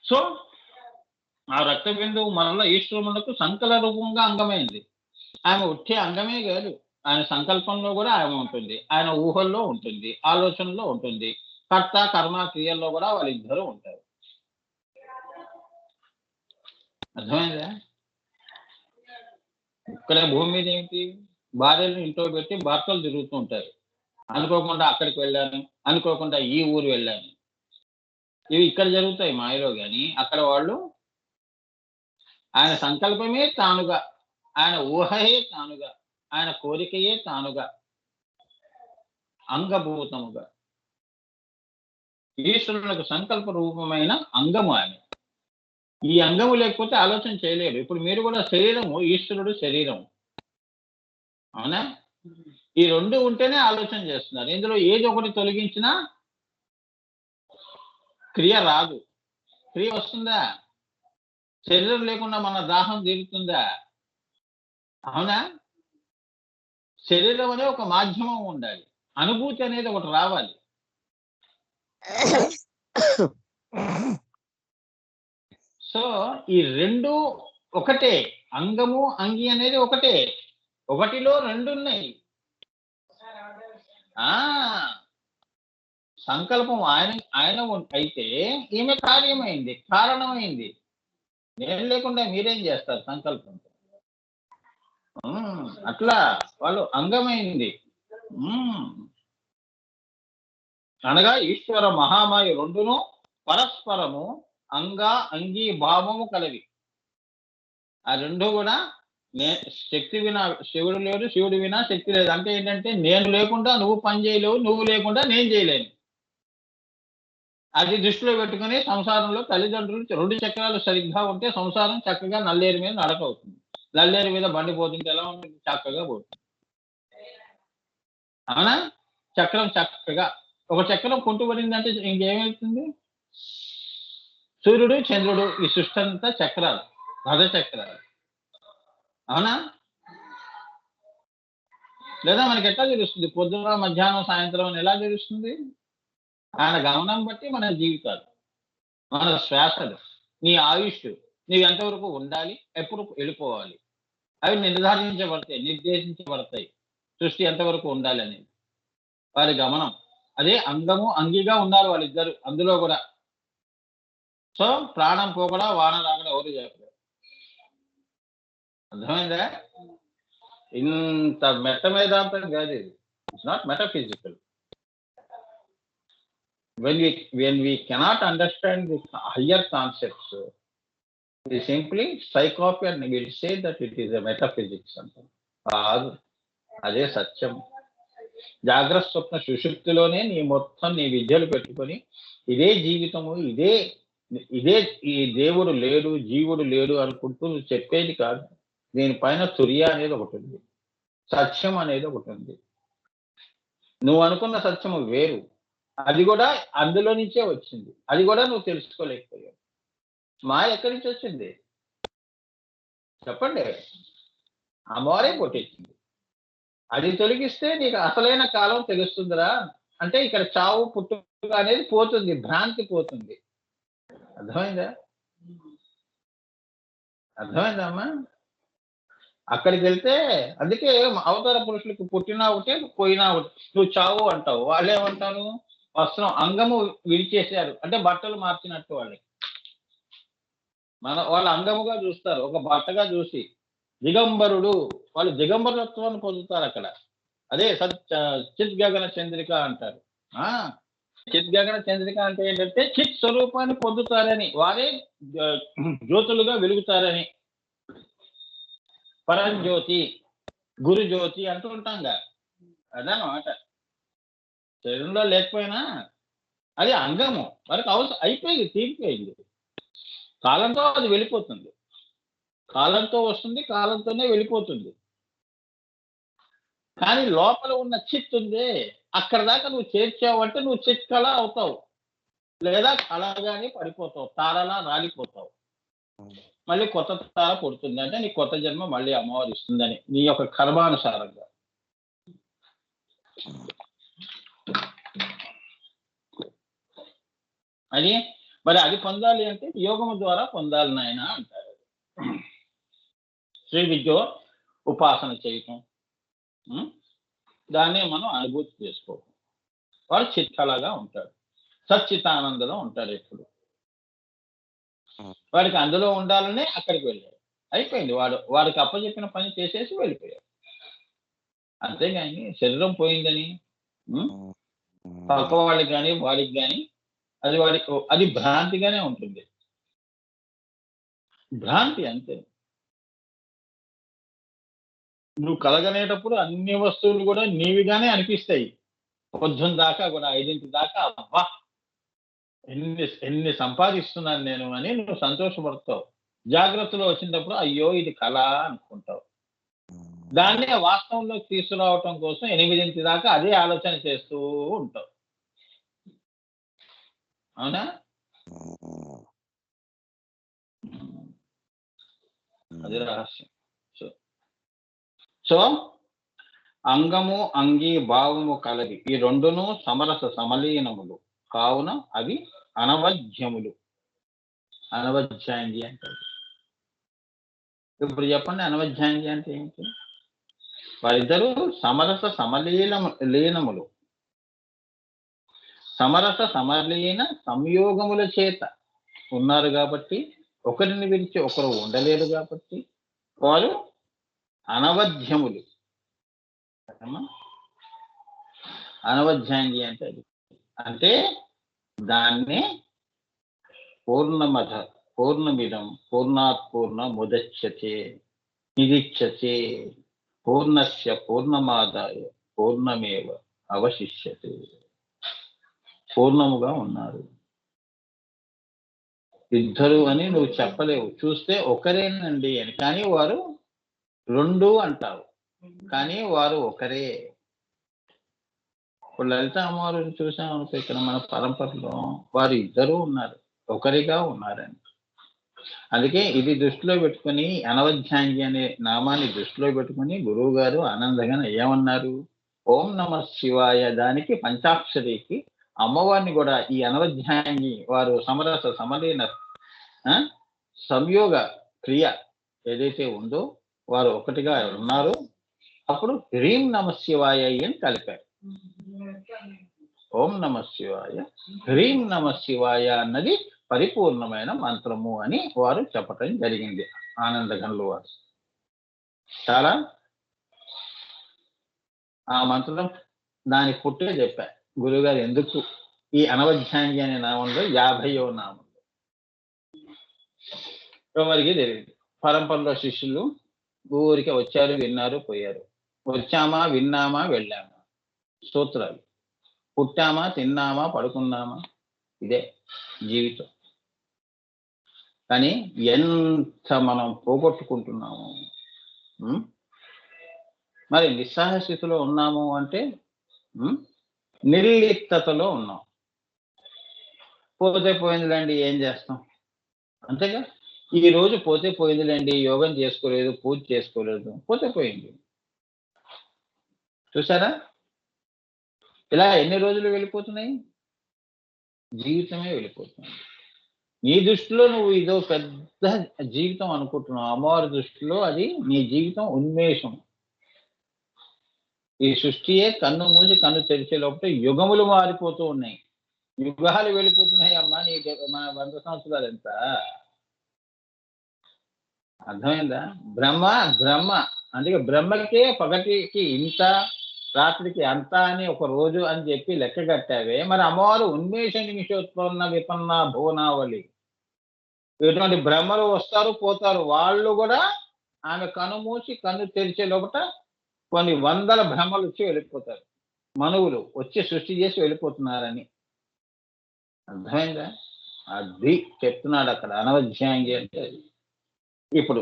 So ఆ రక్త బిందువు మరలా ఈశ్వరులకు సంకల రూపంగా అంగమైంది. ఆమె ఉట్టే అంగమే కాదు, ఆయన సంకల్పంలో కూడా ఆమె ఉంటుంది, ఆయన ఊహల్లో ఉంటుంది, ఆలోచనలో ఉంటుంది, కర్త కర్మ క్రియల్లో కూడా వాళ్ళిద్దరూ ఉంటారు. అర్థమైందా? ఇక్కడ భూమి మీద ఏంటి, భార్యలను ఇంట్లో పెట్టి భర్తలు తిరుగుతూ ఉంటారు. అనుకోకుండా అక్కడికి వెళ్ళాను, అనుకోకుండా ఈ ఊరు వెళ్ళాను, ఇవి ఇక్కడ జరుగుతాయి మాయలో. కానీ అక్కడ వాళ్ళు ఆయన సంకల్పమే తానుగా, ఆయన ఊహయే తానుగా, ఆయన కోరికయే తానుగా, అంగభూతముగా ఈశ్వరులకు సంకల్ప రూపమైన అంగము ఆయన. ఈ అంగము లేకపోతే ఆలోచన చేయలేడు. ఇప్పుడు మీరు కూడా శరీరము, ఈశ్వరుడు శరీరం, అవునా? ఈ రెండు ఉంటేనే ఆలోచన చేస్తున్నారు. ఇందులో ఏది ఒకటి తొలగించినా క్రియ రాదు. క్రియ వస్తుందా? శరీరం లేకుండా మన దాహం తీరుతుందా? అవునా? శరీరం అనే ఒక మాధ్యమం ఉండాలి, అనుభూతి అనేది ఒకటి రావాలి. సో ఈ రెండు ఒకటే, అంగము అంగి అనేది ఒకటే, ఒకటిలో రెండు ఉన్నాయి. సంకల్పం ఆయన ఆయన అయితే ఈమె కార్యమైంది, కారణమైంది. నేను లేకుండా మీరేం చేస్తారు సంకల్పం? అట్లా వాళ్ళు అంగమైంది. అనగా ఈశ్వర మహామాయ రెండును పరస్పరము అంగ అంగీ భావము కలవి. ఆ రెండు కూడా శక్తి వినా శివుడు లేడు, శివుడు వినా శక్తి లేదు. అంటే ఏంటంటే నేను లేకుండా నువ్వు పని చేయలేవు, నువ్వు లేకుండా నేను చేయలేను. అది దృష్టిలో పెట్టుకుని సంసారంలో తల్లిదండ్రులు రెండు చక్రాలు సరిగ్గా ఉంటే సంసారం చక్కగా నల్లేరు మీద నడక అవుతుంది. నల్లేరు మీద బండి పోతుంటే ఎలా ఉంటుంది? చక్కగా పోతుంది, అవునా? చక్రం చక్కగా, ఒక చక్రం కుంటుపడిందంటే ఇంకేమవుతుంది? సూర్యుడు చంద్రుడు ఈ సృష్టి అంతా చక్రాలు, రథ చక్రాలు, అవునా? లేదా మనకి ఎట్లా తెలుస్తుంది? పొద్దున మధ్యాహ్నం సాయంత్రం అని ఎలా తెలుస్తుంది? ఆయన గమనం బట్టి మన జీవితాలు, మన శ్వాసలు, నీ ఆయుష్, నీవు ఎంతవరకు ఉండాలి, ఎప్పుడు వెళ్ళిపోవాలి, అవి నిర్దేశించబడతాయి. సృష్టి ఎంతవరకు ఉండాలి అనేది వారి గమనం. అదే అంగము అంగిగా ఉన్నారు వాళ్ళిద్దరు అందులో కూడా. సో ప్రాణం పోకడా వాన రాకడా ఎవరు చెప్పలేదు. అర్థమైందా? ఇంత మెట్ట వేదాంతం కాదు ఇది. It's not metaphysical. when we cannot understand the higher concepts, we simply strike off and we will say that it is a metaphysics. అదే సత్యం. జాగ్రత్త స్వప్న సుషుప్తిలోనే నీ మొత్తం నీ విద్యలు పెట్టుకొని ఇదే జీవితము, ఇదే ఇదే ఈ దేవుడు లేడు, జీవుడు లేడు అనుకుంటూ నువ్వు చెప్పేది కాదు. దీనిపైన తుర్య అనేది ఒకటి ఉంది, సత్యం అనేది ఒకటి ఉంది. నువ్వు అనుకున్న సత్యము వేరు, అది కూడా అందులో నుంచే వచ్చింది, అది కూడా నువ్వు తెలుసుకోలేకపోయావు. మాయ ఎక్కడి నుంచి వచ్చింది చెప్పండి? అమ్మవారే కొట్టేసింది. అది తొలగిస్తే నీకు అసలైన కాలం తెలుస్తుందిరా. అంటే ఇక్కడ చావు పుట్టుక అనేది పోతుంది, భ్రాంతి పోతుంది. అర్థమైందా? అర్థమైందమ్మా? అక్కడికి వెళ్తే అందుకే అవతార పురుషులకు పుట్టినా ఒకటే పోయినా ఒకటి. నువ్వు చావు అంటావు, వాళ్ళేమంటారు? వస్త్రం అంగము విడిచేశారు అంటే బట్టలు మార్చినట్టు. వాళ్ళ అంగముగా చూస్తారు, ఒక బట్టగా చూసి. దిగంబరుడు, వాళ్ళు దిగంబరత్వాన్ని పొందుతారు అక్కడ. అదే చిత్ గగన చంద్రిక అంటారు. చిత్ గగన చంద్రిక అంటే ఏంటంటే చిత్ స్వరూపాన్ని పొందుతారని, వారే జ్యోతులుగా వెలుగుతారని. పరంజ్యోతి, గురుజ్యోతి అంటూ ఉంటాంగా, అదనమాట. శరీరంలో లేకపోయినా అది అంగము, వారికి అవసరం అయిపోయింది, తీరిపోయింది. కాలంతో అది వెళ్ళిపోతుంది, కాలంతో వస్తుంది, కాలంతోనే వెళ్ళిపోతుంది. కానీ లోపల ఉన్న చిత్ ఉంది, అక్కడ దాకా నువ్వు చేర్చావంటే నువ్వు చిత్ కళ అవుతావు, లేదా కళగానే పడిపోతావు, తారలా రాలిపోతావు. మళ్ళీ కొత్త తార పుడుతుంది అంటే నీ కొత్త జన్మ మళ్ళీ అమ్మవారు ఇస్తుందని, నీ యొక్క కర్మానుసారంగా. అది మరి అది పొందాలి అంటే యోగము ద్వారా పొందాలి నాయన అంటారు. శ్రీ విద్యో ఉపాసన చేయటం, దాన్నే మనం అనుభూతి చేసుకోవటం. వాడు చిత్తలాగా ఉంటాడు, సచ్చితానందలో ఉంటాడు ఎప్పుడు. వాడికి అందులో ఉండాలనే అక్కడికి వెళ్ళాడు. అయిపోయింది, వాడికి అప్పచెప్పిన పని చేసేసి వెళ్ళిపోయాడు. అంతేగాని శరీరం పోయిందని పక్క వాళ్ళకి కానీ వాడికి కానీ అది భ్రాంతిగానే ఉంటుంది. భ్రాంతి అంతే. నువ్వు కలగనేటప్పుడు అన్ని వస్తువులు కూడా నీవిగానే అనిపిస్తాయి. పొద్దున్న దాకా కూడా 5 దాకా అబ్బా ఎన్ని సంపాదిస్తున్నాను నేను అని నువ్వు సంతోషపడతావు. జాగ్రత్తలో వచ్చినప్పుడు అయ్యో ఇది కళ అనుకుంటావు. దాన్నే వాస్తవంలోకి తీసుకురావటం కోసం 8 దాకా అదే ఆలోచన చేస్తూ ఉంటావు. అవునా? అది రహస్యం. సో అంగము అంగీ భావము కలవి, ఈ రెండును సమరస సమలీనములు కావున అవి అనవధ్యములు. అనవధ్యాంగి అంటారు. ఇప్పుడు చెప్పండి, అనవధ్యాంగి అంటే ఏంటి? వారిద్దరూ సమరస లీనములు, సమరస సమలీన సంయోగముల చేత ఉన్నారు కాబట్టి, ఒకరిని విడిచి ఒకరు ఉండలేరు కాబట్టి వారు అనవధ్యములు. అనవధ్యాంగి అంటే అది. అంటే దాన్నే పూర్ణమిదం పూర్ణాత్ పూర్ణ ముదచ్యతే నిదిచ్యతే పూర్ణస్య పూర్ణమాదాయ పూర్ణమేవ అవశిష్యతే. పూర్ణముగా ఉన్నారు. ఇద్దరు అని నువ్వు చెప్పలేవు. చూస్తే ఒకరేనండి అని, కానీ వారు రెండు అంటావు, కానీ వారు ఒకరే. ఇప్పుడు లలిత అమ్మవారిని చూసామనుకో, ఇక్కడ మన పరంపరలో వారు ఇద్దరు ఉన్నారు, ఒకరిగా ఉన్నారని. అందుకే ఇది దృష్టిలో పెట్టుకుని, అనవధ్యాంగి అనే నామాన్ని దృష్టిలో పెట్టుకుని గురువు గారు ఆనందంగా ఏమన్నారు? ఓం నమ శివాయ, దానికి పంచాక్షరికి అమ్మవారిని కూడా ఈ అనవధ్యాంగి వారు సమరస సమలీన సంయోగ క్రియ ఏదైతే ఉందో వారు ఒకటిగా ఉన్నారు. అప్పుడు హ్రీం నమ శివాయ అని కలిపారు. ఓం నమ శివాయ, హ్రీం నమ శివాయ అన్నది పరిపూర్ణమైన మంత్రము అని వారు చెప్పటం జరిగింది ఆనందఘనులు వారు. చాలా ఆ మంత్రం దాని పుట్టే చెప్పారు గురువుగారు. ఎందుకు ఈ అనవధ్యాంగి అనే నామంలో 50వ నామంలో ఎవరికి తెలియదు. పరంపరలో శిష్యులు ఊరికే వచ్చారు, విన్నారు, పోయారు. వచ్చామా, విన్నామా, వెళ్ళామా, సూత్రాలు. పుట్టామా, తిన్నామా, పడుకున్నామా, ఇదే జీవితం. కానీ ఎంత మనం పోగొట్టుకుంటున్నాము. మరి నిస్సహాయ స్థితిలో ఉన్నాము అంటే నిర్లిప్తతలో ఉన్నాం. పోతే పోయిందిలేండి, ఏం చేస్తాం, అంతేగా. ఈ రోజు పోతే పోయిందిలేండి, యోగం చేసుకోలేదు, పూజ చేసుకోలేదు, పోతే పోయింది. చూసారా ఇలా ఎన్ని రోజులు వెళ్ళిపోతున్నాయి? జీవితమే వెళ్ళిపోతుంది. నీ దృష్టిలో నువ్వు ఇదో పెద్ద జీవితం అనుకుంటున్నావు, అమ్మవారి దృష్టిలో అది నీ జీవితం ఉన్మేషం. ఈ సృష్టియే కన్ను మూసి కన్ను తెరిచే లోపల యుగములు మారిపోతూ ఉన్నాయి, యుగాలు వెళ్ళిపోతున్నాయి. అమ్మా నీ మన 100 సంవత్సరాలు ఎంత? అర్థమైందా? బ్రహ్మ అందుకే బ్రహ్మకే పగటికి ఇంత, రాత్రికి అంత అని ఒక రోజు అని చెప్పి లెక్క కట్టావే. మరి అమ్మవారు ఉన్మేష నిమిషోత్పన్న విపన్న భువనావళి, ఇటువంటి బ్రహ్మలు వస్తారు పోతారు. వాళ్ళు కూడా ఆమె కన్ను మూసి కన్ను తెరిచే లోపల కొన్ని వందల బ్రహ్మలు వచ్చి వెళ్ళిపోతారు. మనువులు వచ్చి సృష్టి చేసి వెళ్ళిపోతున్నారని. అర్థమైందా? అది చెప్తున్నాడు అక్కడ అనవధ్యాంగి అంటే. ఇప్పుడు